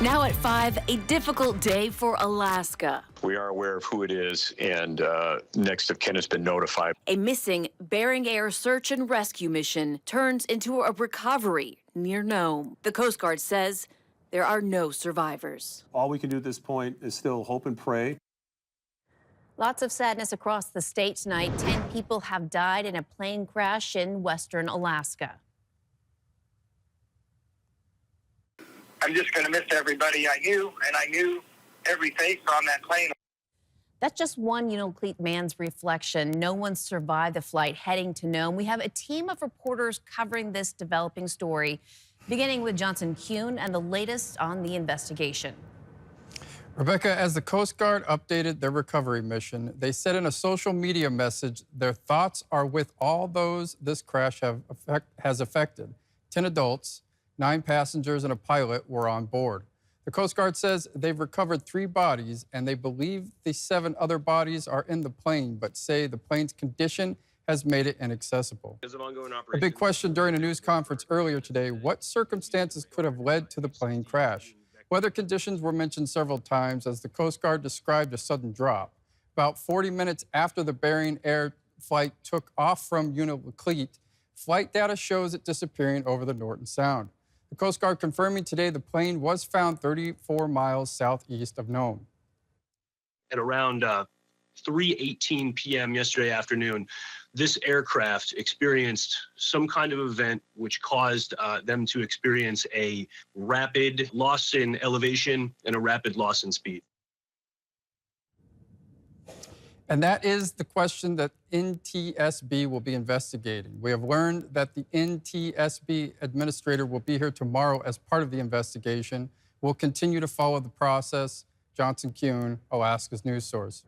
Now at 5, a difficult day for Alaska. We are aware of who it is, and next of kin has been notified. A missing Bering Air search and rescue mission turns into a recovery near Nome. The Coast Guard says there are no survivors. All we can do at this point is still hope and pray. Lots of sadness across the state tonight. 10 people have died in a plane crash in western Alaska. I'm just going to miss everybody I knew, and I knew every face on that plane. That's just one Unalakleet man's reflection. No one survived the flight heading to Nome. We have a team of reporters covering this developing story, beginning with Johnson Kuhn and the latest on the investigation. Rebecca, as the Coast Guard updated their recovery mission, they said in a social media message their thoughts are with all those this crash has affected. 10 adults, 9 passengers, and a pilot were on board. The Coast Guard says they've recovered 3 bodies, and they believe the 7 other bodies are in the plane, but say the plane's condition has made it inaccessible. A big question during a news conference earlier today: what circumstances could have led to the plane crash? Weather conditions were mentioned several times as the Coast Guard described a sudden drop. About 40 minutes after the Bering Air flight took off from Unalakleet, flight data shows it disappearing over the Norton Sound. The Coast Guard confirming today the plane was found 34 miles southeast of Nome. At around 3:18 p.m. yesterday afternoon, this aircraft experienced some kind of event which caused them to experience a rapid loss in elevation and a rapid loss in speed. And that is the question that NTSB will be investigating. We have learned that the NTSB administrator will be here tomorrow as part of the investigation. We'll continue to follow the process. Johnson Kuhn, Alaska's news source.